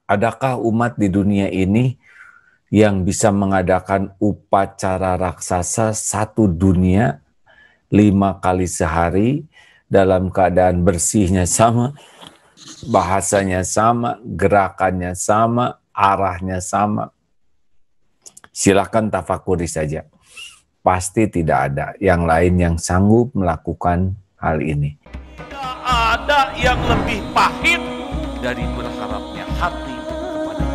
Adakah umat di dunia ini yang bisa mengadakan upacara raksasa satu dunia 5 kali sehari dalam keadaan bersihnya sama, bahasanya sama, gerakannya sama, arahnya sama? Silakan tafakuri saja. Pasti tidak ada yang lain yang sanggup melakukan hal ini. Tidak ada yang lebih pahit dari berharapnya hati kepada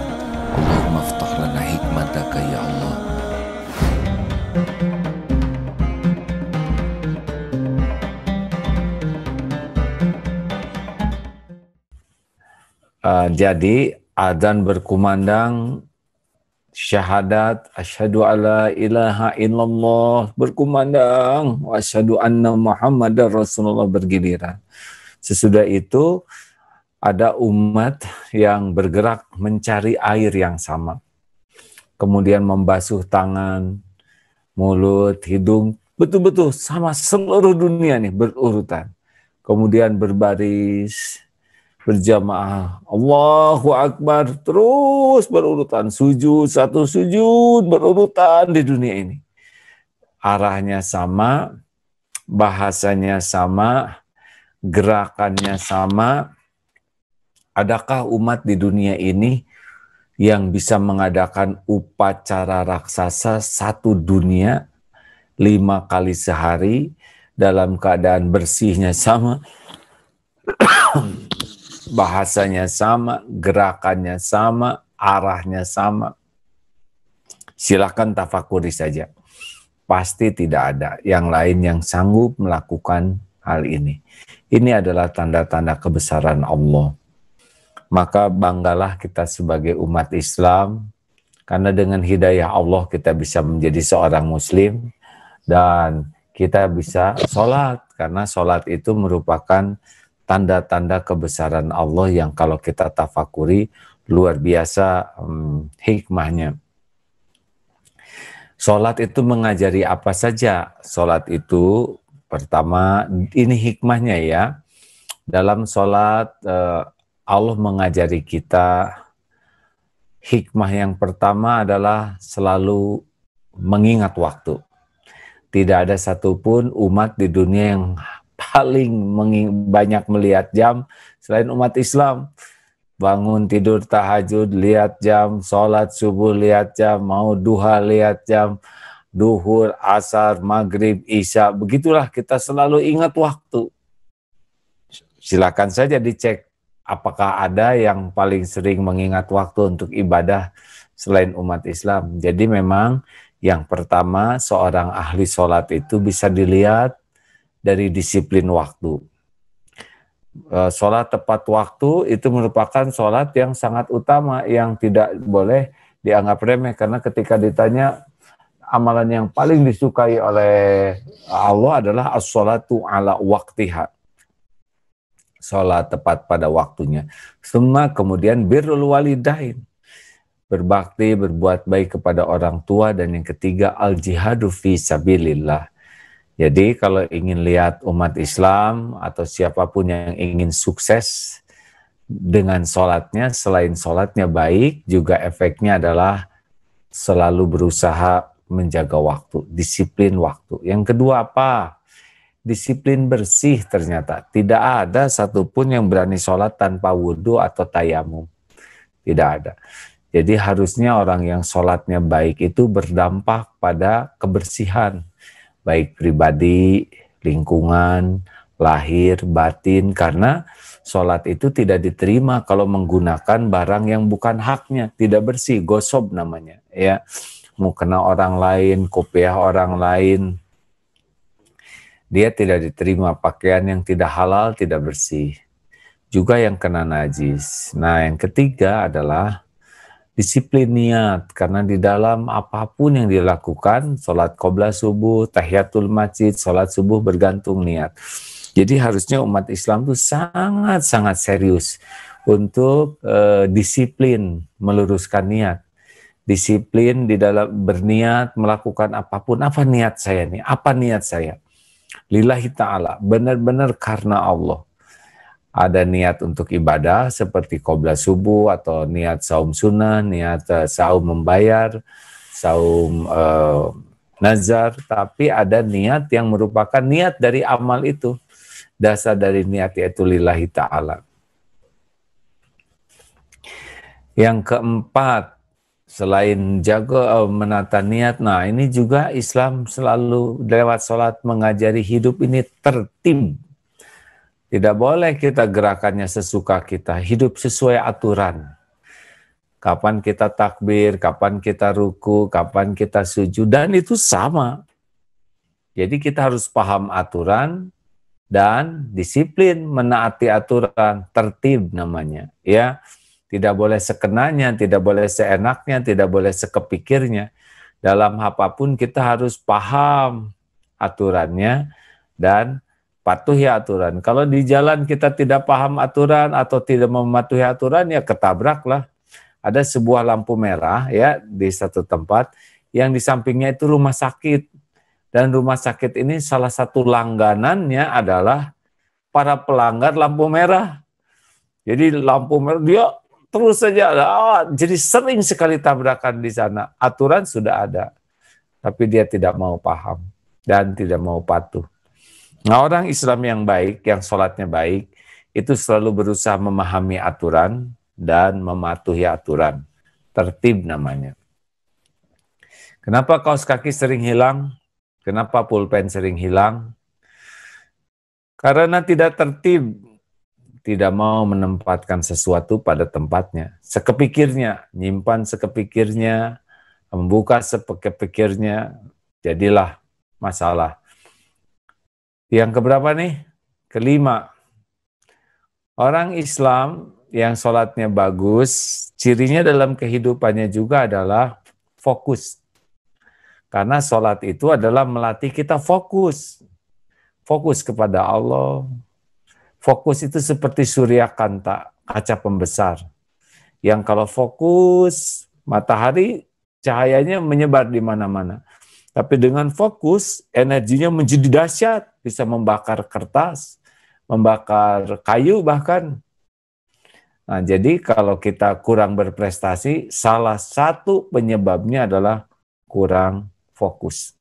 Allahumma aftah lana hikmataka ya Allah. Jadi adzan berkumandang, syahadat asyhadu alla ilaha illallah berkumandang, wa asyhadu anna muhammadar rasulullah bergiliran. Sesudah itu ada umat yang bergerak mencari air yang sama, kemudian membasuh tangan, mulut, hidung, betul-betul sama seluruh dunia nih berurutan. Kemudian berbaris, berjamaah, Allahu Akbar, terus berurutan, sujud, satu sujud berurutan di dunia ini. Arahnya sama, bahasanya sama, gerakannya sama. Adakah umat di dunia ini yang bisa mengadakan upacara raksasa satu dunia 5 kali sehari dalam keadaan bersihnya sama, bahasanya sama, gerakannya sama, arahnya sama? Silakan tafakuri saja. Pasti tidak ada yang lain yang sanggup melakukan hal ini. Ini adalah tanda-tanda kebesaran Allah. Maka banggalah kita sebagai umat Islam, karena dengan hidayah Allah kita bisa menjadi seorang muslim, dan kita bisa sholat, karena sholat itu merupakan tanda-tanda kebesaran Allah yang kalau kita tafakuri luar biasa hikmahnya. Sholat itu mengajari apa saja? Sholat itu pertama, ini hikmahnya ya, dalam sholat Allah mengajari kita, hikmah yang pertama adalah selalu mengingat waktu. Tidak ada satupun umat di dunia yang paling banyak melihat jam selain umat Islam. Bangun tidur tahajud lihat jam, sholat subuh lihat jam, mau duha lihat jam, duhur, asar, maghrib, isya, begitulah kita selalu ingat waktu. Silakan saja dicek apakah ada yang paling sering mengingat waktu untuk ibadah selain umat Islam. Jadi memang yang pertama, seorang ahli sholat itu bisa dilihat dari disiplin waktu. Sholat tepat waktu itu merupakan sholat yang sangat utama, yang tidak boleh dianggap remeh. Karena ketika ditanya amalan yang paling disukai oleh Allah adalah as-sholatu ala waqtiha, sholat tepat pada waktunya. Semua kemudian birrul walidain, berbakti, berbuat baik kepada orang tua, dan yang ketiga al-jihadu fi sabilillah. Jadi kalau ingin lihat umat Islam atau siapapun yang ingin sukses dengan sholatnya, selain sholatnya baik, juga efeknya adalah selalu berusaha menjaga waktu, disiplin waktu. Yang kedua apa? Disiplin bersih. Ternyata tidak ada satupun yang berani sholat tanpa wudhu atau tayamum. Tidak ada. Jadi harusnya orang yang sholatnya baik itu berdampak pada kebersihan, baik pribadi, lingkungan, lahir, batin. Karena sholat itu tidak diterima kalau menggunakan barang yang bukan haknya, tidak bersih, gosob namanya. Ya, mau kena orang lain, kopiah orang lain, dia tidak diterima. Pakaian yang tidak halal, tidak bersih. Juga yang kena najis. Nah, yang ketiga adalah disiplin niat. Karena di dalam apapun yang dilakukan, sholat qobla subuh, tahiyatul masjid, sholat subuh bergantung niat. Jadi harusnya umat Islam itu sangat-sangat serius untuk disiplin meluruskan niat. Disiplin di dalam berniat melakukan apapun. Apa niat saya nih? Apa niat saya? Lillahi ta'ala, benar-benar karena Allah. Ada niat untuk ibadah seperti qobliyah subuh atau niat saum sunnah, niat saum membayar, saum nazar, tapi ada niat yang merupakan niat dari amal itu. Dasar dari niat yaitu lillahi ta'ala. Yang keempat, selain jaga menata niat, nah ini juga Islam selalu lewat sholat mengajari hidup ini tertib. Tidak boleh kita gerakannya sesuka kita, hidup sesuai aturan. Kapan kita takbir, kapan kita ruku, kapan kita sujud, dan itu sama. Jadi kita harus paham aturan dan disiplin menaati aturan, tertib namanya. Ya, tidak boleh sekenanya, tidak boleh seenaknya, tidak boleh sekepikirnya. Dalam apapun kita harus paham aturannya dan patuhi aturan. Kalau di jalan kita tidak paham aturan atau tidak mematuhi aturan, ya ketabraklah. Ada sebuah lampu merah ya di satu tempat, yang di sampingnya itu rumah sakit. Dan rumah sakit ini salah satu langganannya adalah para pelanggar lampu merah. Jadi lampu merah dia terus saja, jadi sering sekali tabrakan di sana. Aturan sudah ada, tapi dia tidak mau paham dan tidak mau patuh. Nah, orang Islam yang baik, yang sholatnya baik, itu selalu berusaha memahami aturan dan mematuhi aturan. Tertib namanya. Kenapa kaos kaki sering hilang? Kenapa pulpen sering hilang? Karena tidak tertib, tidak mau menempatkan sesuatu pada tempatnya. Sekepikirnya, nyimpan sekepikirnya, membuka sekepikirnya, jadilah masalah. Yang keberapa nih? Kelima. Orang Islam yang sholatnya bagus, cirinya dalam kehidupannya juga adalah fokus. Karena sholat itu adalah melatih kita fokus. Fokus kepada Allah. Fokus itu seperti surya kanta, kaca pembesar. Yang kalau fokus, matahari cahayanya menyebar di mana-mana. Tapi dengan fokus, energinya menjadi dahsyat, bisa membakar kertas, membakar kayu bahkan. Nah, jadi kalau kita kurang berprestasi, salah satu penyebabnya adalah kurang fokus.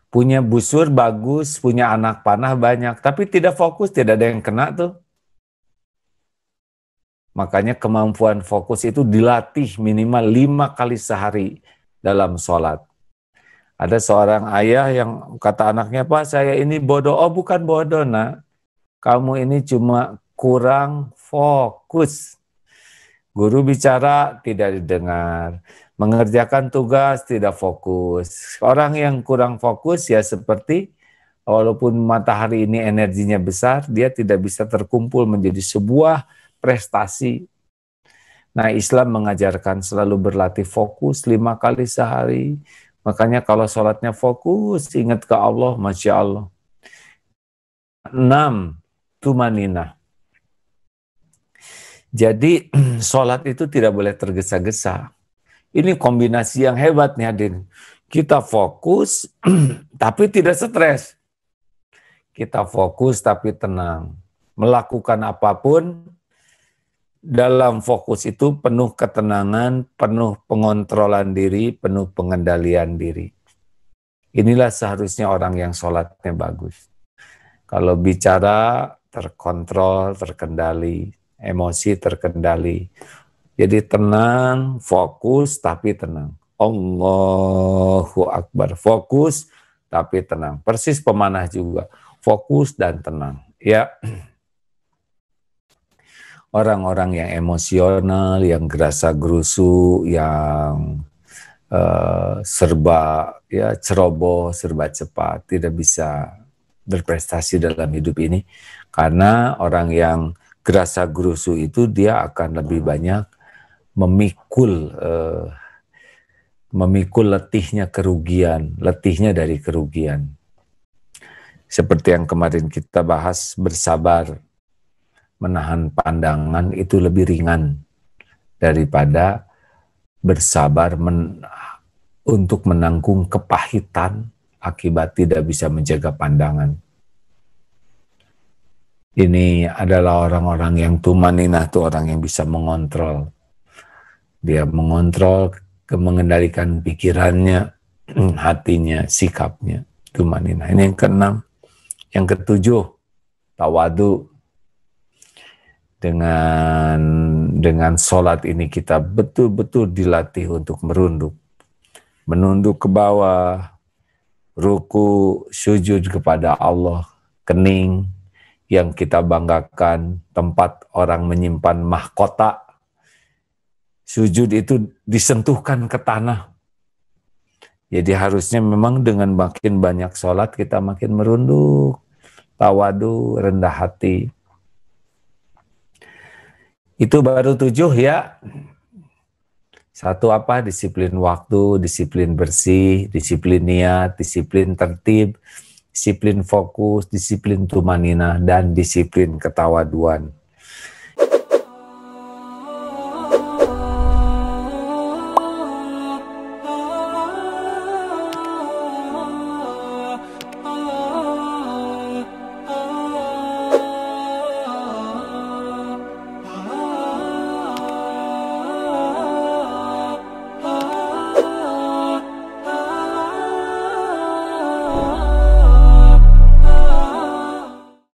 Punya busur bagus, punya anak panah banyak, tapi tidak fokus, tidak ada yang kena tuh. Makanya kemampuan fokus itu dilatih minimal 5 kali sehari dalam sholat. Ada seorang ayah yang kata anaknya, "Pak, saya ini bodoh." "Oh, bukan bodoh, nak. Kamu ini cuma kurang fokus." Guru bicara tidak didengar, mengerjakan tugas tidak fokus. Orang yang kurang fokus ya seperti walaupun matahari ini energinya besar, dia tidak bisa terkumpul menjadi sebuah prestasi. Nah, Islam mengajarkan selalu berlatih fokus 5 kali sehari. Makanya kalau sholatnya fokus, ingat ke Allah, Masya Allah. 6. Tumaninah. Jadi sholat itu tidak boleh tergesa-gesa. Ini kombinasi yang hebat nih hadirin. Kita fokus tapi tidak stres. Kita fokus tapi tenang. Melakukan apapun dalam fokus itu penuh ketenangan, penuh pengontrolan diri, penuh pengendalian diri. Inilah seharusnya orang yang sholatnya bagus. Kalau bicara terkontrol, terkendali, emosi terkendali. Jadi tenang, fokus tapi tenang. Allahu Akbar. Fokus tapi tenang. Persis pemanah juga. Fokus dan tenang. Ya. Orang-orang yang emosional, yang gerasa gerusu, yang serba ya ceroboh, serba cepat, tidak bisa berprestasi dalam hidup ini. Karena orang yang gerasa gerusu itu dia akan lebih banyak memikul letihnya kerugian, letihnya dari kerugian. Seperti yang kemarin kita bahas, bersabar menahan pandangan itu lebih ringan daripada bersabar untuk menanggung kepahitan akibat tidak bisa menjaga pandangan. Ini adalah orang-orang yang tumaninah, itu orang yang bisa mengontrol. Dia mengontrol, mengendalikan pikirannya, hatinya, sikapnya. Tumaninah. Ini yang keenam. Yang ketujuh, tawadu. Dengan sholat ini kita betul-betul dilatih untuk merunduk. Menunduk ke bawah, ruku, sujud kepada Allah, kening yang kita banggakan, tempat orang menyimpan mahkota. Sujud itu disentuhkan ke tanah. Jadi harusnya memang dengan makin banyak sholat kita makin merunduk, tawadu, rendah hati. Itu baru 7 ya. Satu apa? Disiplin waktu, disiplin bersih, disiplin niat, disiplin tertib, disiplin fokus, disiplin tumaninah, dan disiplin ketawaduan.